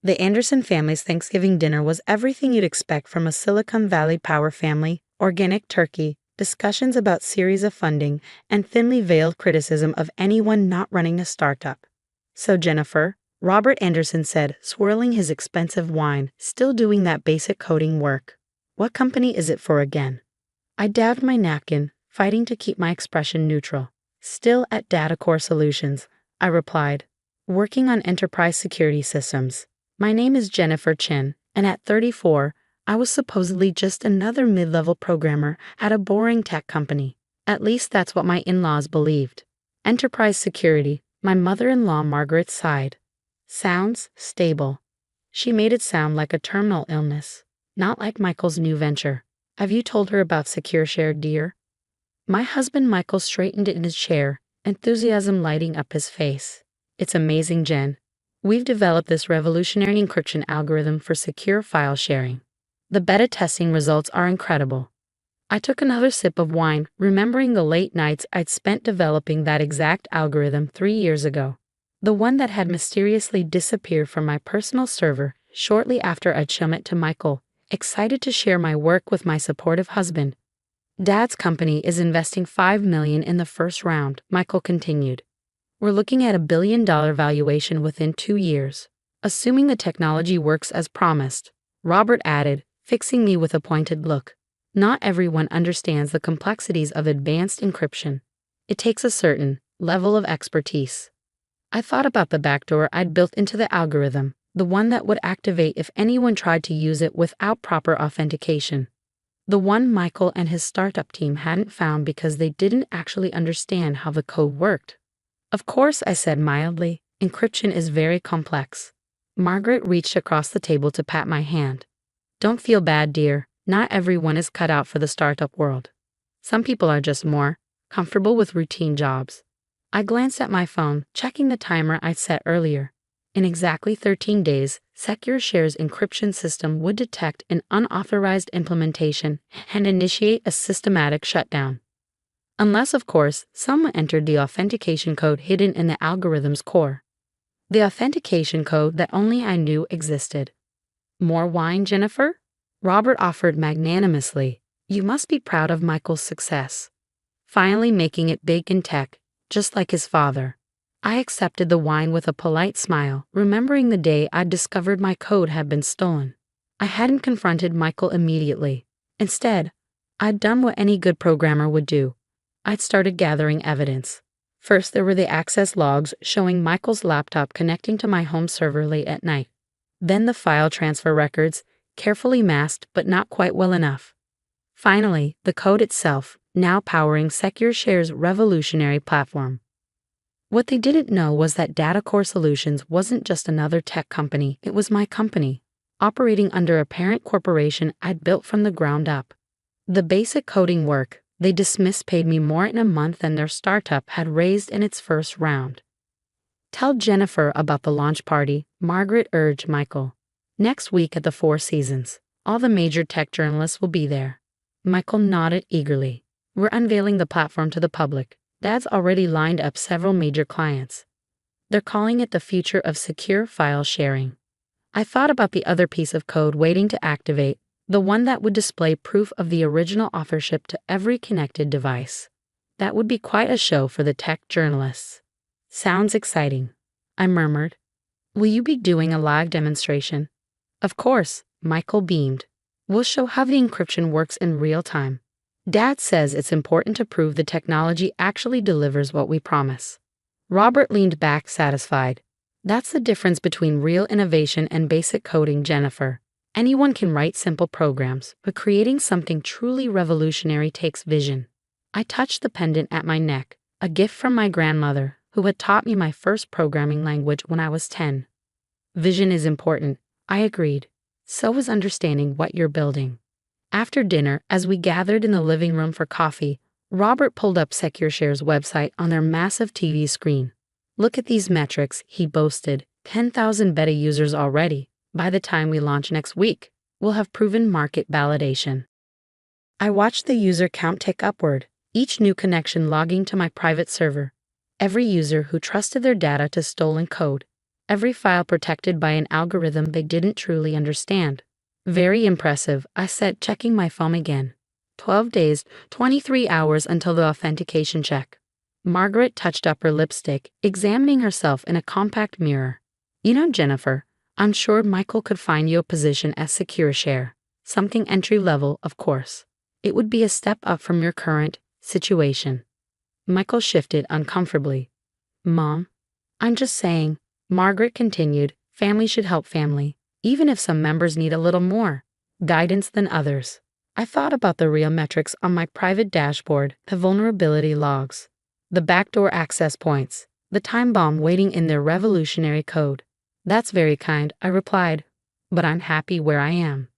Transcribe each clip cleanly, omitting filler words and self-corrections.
The Anderson family's Thanksgiving dinner was everything you'd expect from a Silicon Valley power family: organic turkey, discussions about series of funding, and thinly veiled criticism of anyone not running a startup. "So, Jennifer," Robert Anderson said, swirling his expensive wine, still doing that basic coding work, "what company is it for again?" I dabbed my napkin, fighting to keep my expression neutral. "Still at DataCore Solutions," I replied, "working on enterprise security systems. My name is Jennifer Chin, and at 34, I was supposedly just another mid-level programmer at a boring tech company. At least that's what my in-laws believed." Enterprise security, my mother-in-law Margaret sighed. "Sounds stable." She made it sound like a terminal illness, not like Michael's new venture. "Have you told her about SecureShare, dear?" My husband Michael straightened in his chair, enthusiasm lighting up his face. "It's amazing, Jen. We've developed this revolutionary encryption algorithm for secure file sharing. The beta testing results are incredible." I took another sip of wine, remembering the late nights I'd spent developing that exact algorithm 3 years ago. The one that had mysteriously disappeared from my personal server shortly after I'd shown it to Michael, excited to share my work with my supportive husband. "Dad's company is investing $5 million in the first round," Michael continued. "We're looking at $1 billion valuation within 2 years, assuming the technology works as promised," Robert added, fixing me with a pointed look. "Not everyone understands the complexities of advanced encryption. It takes a certain level of expertise." I thought about the backdoor I'd built into the algorithm, the one that would activate if anyone tried to use it without proper authentication. The one Michael and his startup team hadn't found because they didn't actually understand how the code worked. "Of course," I said mildly, "encryption is very complex." Margaret reached across the table to pat my hand. "Don't feel bad, dear. Not everyone is cut out for the startup world. Some people are just more comfortable with routine jobs." I glanced at my phone, checking the timer I'd set earlier. In exactly 13 days, SecureShare's encryption system would detect an unauthorized implementation and initiate a systematic shutdown. Unless, of course, someone entered the authentication code hidden in the algorithm's core. The authentication code that only I knew existed. "More wine, Jennifer?" Robert offered magnanimously. "You must be proud of Michael's success. Finally making it big in tech, just like his father." I accepted the wine with a polite smile, remembering the day I'd discovered my code had been stolen. I hadn't confronted Michael immediately. Instead, I'd done what any good programmer would do. I'd started gathering evidence. First, there were the access logs showing Michael's laptop connecting to my home server late at night. Then the file transfer records, carefully masked but not quite well enough. Finally, the code itself, now powering SecureShare's revolutionary platform. What they didn't know was that DataCore Solutions wasn't just another tech company, it was my company, operating under a parent corporation I'd built from the ground up. The basic coding work they dismissed paid me more in a month than their startup had raised in its first round. "Tell Jennifer about the launch party," Margaret urged Michael. "Next week at the Four Seasons. All the major tech journalists will be there." Michael nodded eagerly. "We're unveiling the platform to the public. Dad's already lined up several major clients. They're calling it the future of secure file sharing." I thought about the other piece of code waiting to activate, the one that would display proof of the original authorship to every connected device. That would be quite a show for the tech journalists. "Sounds exciting," I murmured. "Will you be doing a live demonstration?" "Of course," Michael beamed. "We'll show how the encryption works in real time. Dad says it's important to prove the technology actually delivers what we promise." Robert leaned back satisfied. "That's the difference between real innovation and basic coding, Jennifer. Anyone can write simple programs, but creating something truly revolutionary takes vision." I touched the pendant at my neck, a gift from my grandmother, who had taught me my first programming language when I was 10. "Vision is important," I agreed. "So is understanding what you're building." After dinner, as we gathered in the living room for coffee, Robert pulled up SecureShare's website on their massive TV screen. "Look at these metrics," he boasted. 10,000 beta users already. By the time we launch next week, we'll have proven market validation." I watched the user count tick upward, each new connection logging to my private server. Every user who trusted their data to stolen code. Every file protected by an algorithm they didn't truly understand. Very impressive, I said, checking my phone again. 12 days, 23 hours until the authentication check. Margaret touched up her lipstick, examining herself in a compact mirror. You know, Jennifer, I'm sure Michael could find you a position as secure share. Something entry level, of course. It would be a step up from your current situation. Michael shifted uncomfortably. Mom, I'm just saying, Margaret continued, family should help family, even if some members need a little more guidance than others. I thought about the real metrics on my private dashboard, the vulnerability logs, the backdoor access points, the time bomb waiting in their revolutionary code. That's very kind, I replied, but I'm happy where I am.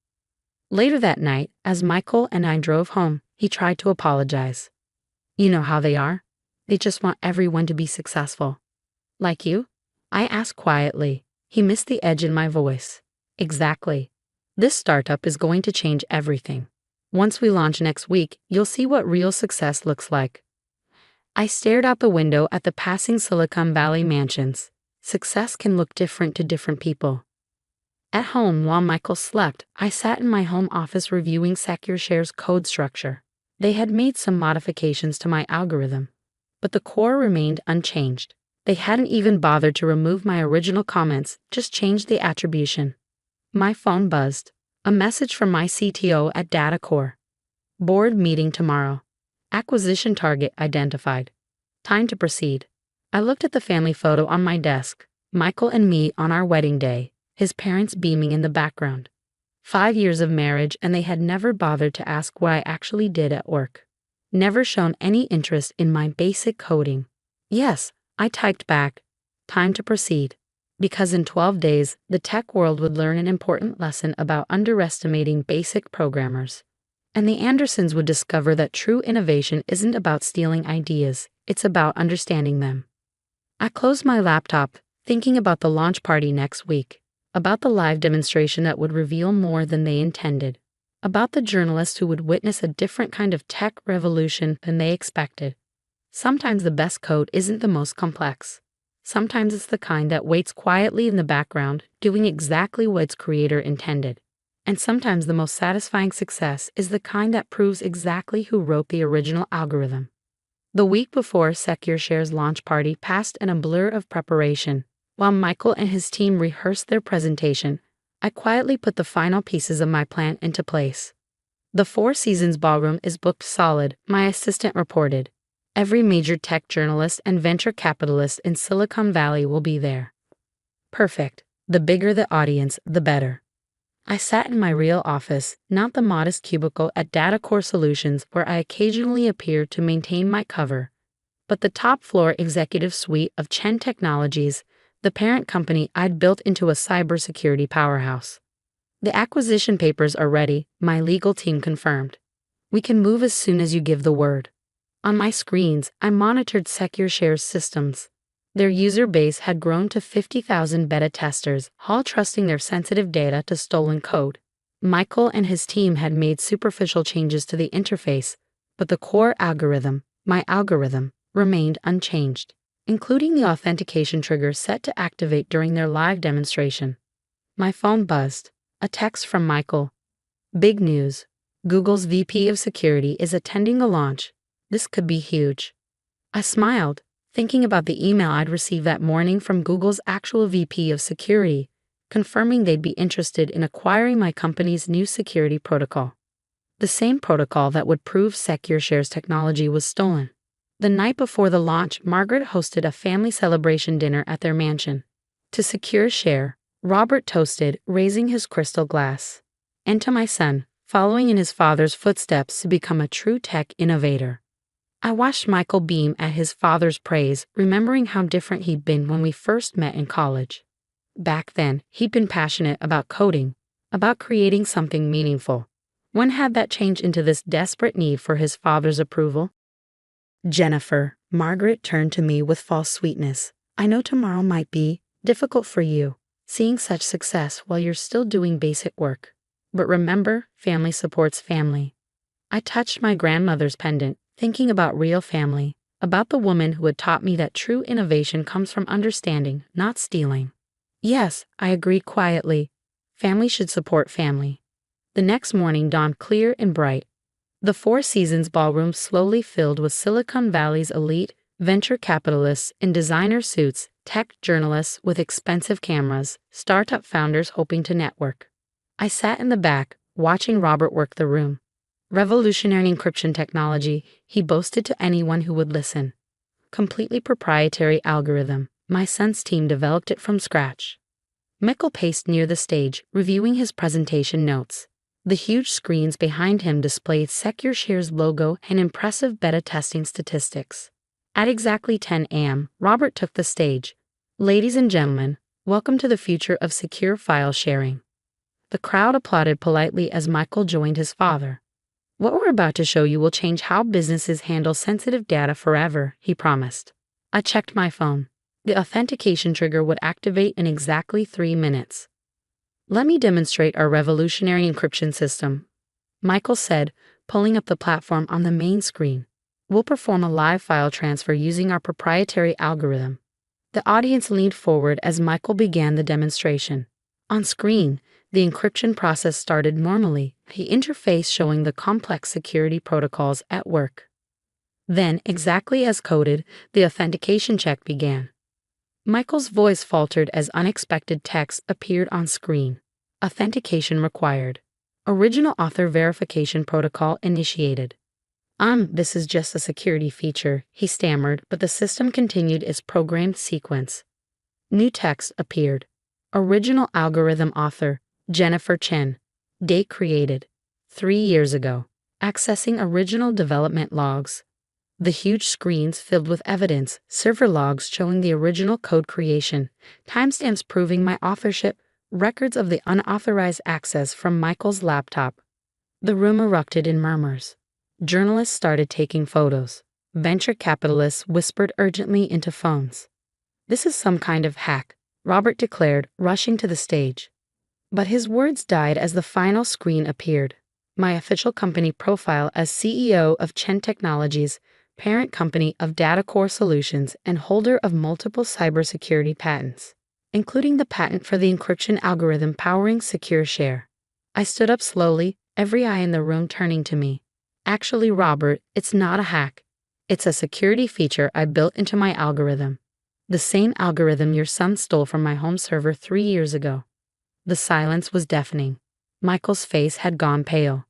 Later that night, as Michael and I drove home, he tried to apologize. You know how they are. They just want everyone to be successful. Like you? I asked quietly. He missed the edge in my voice. Exactly. This startup is going to change everything. Once we launch next week, you'll see what real success looks like. I stared out the window at the passing Silicon Valley mansions. Success can look different to different people. At home, while Michael slept, I sat in my home office reviewing SecureShare's code structure. They had made some modifications to my algorithm, but the core remained unchanged. They hadn't even bothered to remove my original comments, just changed the attribution. My phone buzzed. A message from my CTO at DataCore. Board meeting tomorrow. Acquisition target identified. Time to proceed. I looked at the family photo on my desk. Michael and me on our wedding day, his parents beaming in the background. 5 years of marriage, and they had never bothered to ask what I actually did at work. Never shown any interest in my basic coding. Yes, I typed back. Time to proceed. Because in 12 days, the tech world would learn an important lesson about underestimating basic programmers. And the Andersons would discover that true innovation isn't about stealing ideas, it's about understanding them. I closed my laptop, thinking about the launch party next week, about the live demonstration that would reveal more than they intended, about the journalists who would witness a different kind of tech revolution than they expected. Sometimes the best code isn't the most complex. Sometimes it's the kind that waits quietly in the background, doing exactly what its creator intended. And sometimes the most satisfying success is the kind that proves exactly who wrote the original algorithm. The week before SecureShare's launch party passed in a blur of preparation. While Michael and his team rehearsed their presentation, I quietly put the final pieces of my plan into place. The Four Seasons ballroom is booked solid, my assistant reported. Every major tech journalist and venture capitalist in Silicon Valley will be there. Perfect. The bigger the audience, the better. I sat in my real office, not the modest cubicle at DataCore Solutions where I occasionally appear to maintain my cover, but the top-floor executive suite of Chen Technologies, the parent company I'd built into a cybersecurity powerhouse. The acquisition papers are ready, my legal team confirmed. We can move as soon as you give the word. On my screens, I monitored SecureShare's systems. Their user base had grown to 50,000 beta testers, all trusting their sensitive data to stolen code. Michael and his team had made superficial changes to the interface, but the core algorithm, my algorithm, remained unchanged, including the authentication trigger set to activate during their live demonstration. My phone buzzed. A text from Michael. Big news. Google's VP of Security is attending the launch. This could be huge. I smiled, thinking about the email I'd received that morning from Google's actual VP of Security, confirming they'd be interested in acquiring my company's new security protocol. The same protocol that would prove SecureShare's technology was stolen. The night before the launch, Margaret hosted a family celebration dinner at their mansion. To SecureShare, Robert toasted, raising his crystal glass. And to my son, following in his father's footsteps to become a true tech innovator. I watched Michael beam at his father's praise, remembering how different he'd been when we first met in college. Back then, he'd been passionate about coding, about creating something meaningful. When had that changed into this desperate need for his father's approval? Jennifer, Margaret turned to me with false sweetness. I know tomorrow might be difficult for you, seeing such success while you're still doing basic work. But remember, family supports family. I touched my grandmother's pendant, thinking about real family, about the woman who had taught me that true innovation comes from understanding, not stealing. Yes, I agreed quietly. Family should support family. The next morning dawned clear and bright. The Four Seasons ballroom slowly filled with Silicon Valley's elite, venture capitalists in designer suits, tech journalists with expensive cameras, startup founders hoping to network. I sat in the back, watching Robert work the room. Revolutionary encryption technology, he boasted to anyone who would listen. Completely proprietary algorithm. My son's team developed it from scratch. Michael paced near the stage, reviewing his presentation notes. The huge screens behind him displayed SecureShare's logo and impressive beta testing statistics. At exactly 10 a.m., Robert took the stage. Ladies and gentlemen, welcome to the future of secure file sharing. The crowd applauded politely as Michael joined his father. What we're about to show you will change how businesses handle sensitive data forever, he promised. I checked my phone. The authentication trigger would activate in exactly 3 minutes. Let me demonstrate our revolutionary encryption system, Michael said, pulling up the platform on the main screen. We'll perform a live file transfer using our proprietary algorithm. The audience leaned forward as Michael began the demonstration. On screen, the encryption process started normally, the interface showing the complex security protocols at work. Then, exactly as coded, the authentication check began. Michael's voice faltered as unexpected text appeared on screen. Authentication required. Original author verification protocol initiated. This is just a security feature, he stammered, but the system continued its programmed sequence. New text appeared. Original algorithm author, Jennifer Chen. Date created. 3 years ago. Accessing original development logs. The huge screens filled with evidence, server logs showing the original code creation, timestamps proving my authorship, records of the unauthorized access from Michael's laptop. The room erupted in murmurs. Journalists started taking photos. Venture capitalists whispered urgently into phones. This is some kind of hack, Robert declared, rushing to the stage. But his words died as the final screen appeared. My official company profile as CEO of Chen Technologies, parent company of DataCore Solutions and holder of multiple cybersecurity patents, including the patent for the encryption algorithm powering SecureShare. I stood up slowly, every eye in the room turning to me. Actually, Robert, it's not a hack. It's a security feature I built into my algorithm. The same algorithm your son stole from my home server 3 years ago. The silence was deafening. Michael's face had gone pale.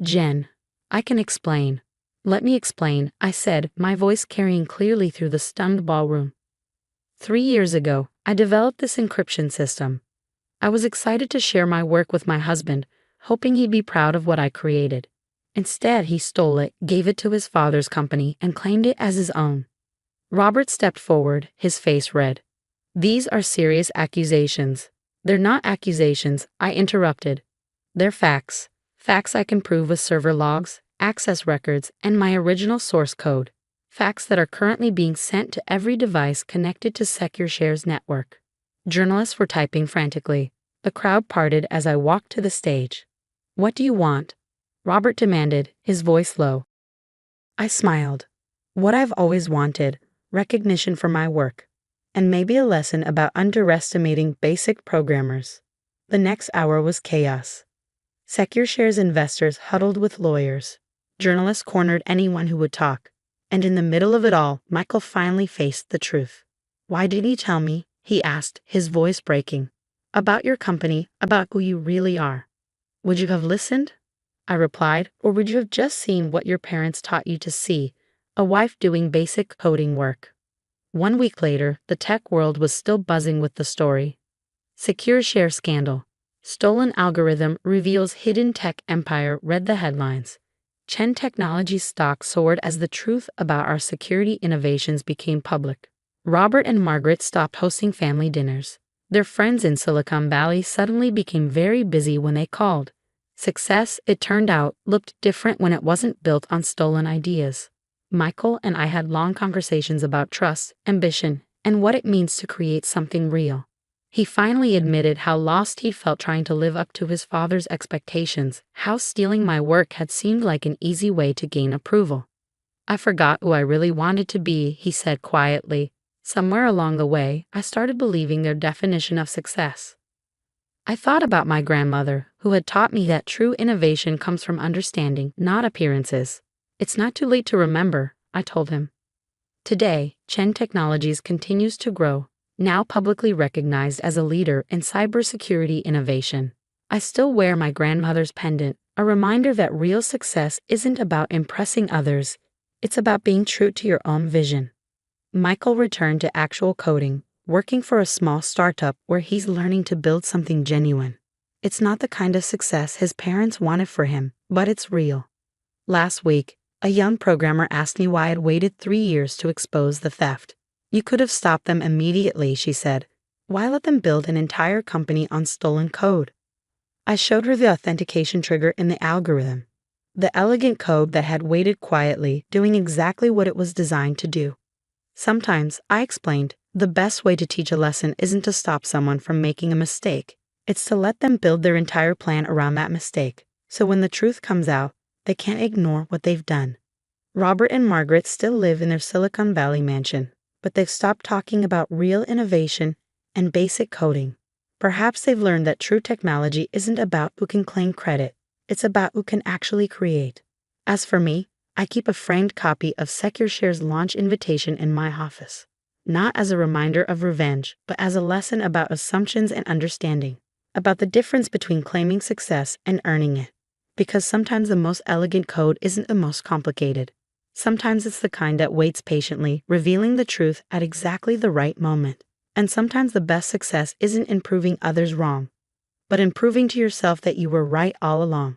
Jen, I can explain. Let me explain, I said, my voice carrying clearly through the stunned ballroom. 3 years ago, I developed this encryption system. I was excited to share my work with my husband, hoping he'd be proud of what I created. Instead, he stole it, gave it to his father's company, and claimed it as his own. Robert stepped forward, his face red. These are serious accusations. They're not accusations, I interrupted. They're facts. Facts I can prove with server logs, access records, and my original source code. Facts that are currently being sent to every device connected to SecureShare's network. Journalists were typing frantically. The crowd parted as I walked to the stage. What do you want? Robert demanded, his voice low. I smiled. What I've always wanted, recognition for my work. And maybe a lesson about underestimating basic programmers. The next hour was chaos. SecureShare's investors huddled with lawyers. Journalists cornered anyone who would talk. And in the middle of it all, Michael finally faced the truth. Why did he tell me? He asked, his voice breaking. About your company, about who you really are. Would you have listened? I replied, or would you have just seen what your parents taught you to see, a wife doing basic coding work? 1 week later, the tech world was still buzzing with the story. SecureShare scandal. Stolen algorithm reveals hidden tech empire, read the headlines. Chen Technologies stock soared as the truth about our security innovations became public. Robert and Margaret stopped hosting family dinners. Their friends in Silicon Valley suddenly became very busy when they called. Success, it turned out, looked different when it wasn't built on stolen ideas. Michael and I had long conversations about trust, ambition, and what it means to create something real. He finally admitted how lost he felt trying to live up to his father's expectations, how stealing my work had seemed like an easy way to gain approval. I forgot who I really wanted to be, he said quietly. Somewhere along the way, I started believing their definition of success. I thought about my grandmother, who had taught me that true innovation comes from understanding, not appearances. It's not too late to remember, I told him. Today, Chen Technologies continues to grow, now publicly recognized as a leader in cybersecurity innovation. I still wear my grandmother's pendant, a reminder that real success isn't about impressing others, it's about being true to your own vision. Michael returned to actual coding, working for a small startup where he's learning to build something genuine. It's not the kind of success his parents wanted for him, but it's real. Last week, a young programmer asked me why I'd waited 3 years to expose the theft. You could have stopped them immediately, she said. Why let them build an entire company on stolen code? I showed her the authentication trigger in the algorithm. The elegant code that had waited quietly, doing exactly what it was designed to do. Sometimes, I explained, the best way to teach a lesson isn't to stop someone from making a mistake. It's to let them build their entire plan around that mistake. So when the truth comes out, they can't ignore what they've done. Robert and Margaret still live in their Silicon Valley mansion, but they've stopped talking about real innovation and basic coding. Perhaps they've learned that true technology isn't about who can claim credit, it's about who can actually create. As for me, I keep a framed copy of SecureShare's launch invitation in my office. Not as a reminder of revenge, but as a lesson about assumptions and understanding, about the difference between claiming success and earning it. Because sometimes the most elegant code isn't the most complicated. Sometimes it's the kind that waits patiently, revealing the truth at exactly the right moment. And sometimes the best success isn't in proving others wrong, but in proving to yourself that you were right all along.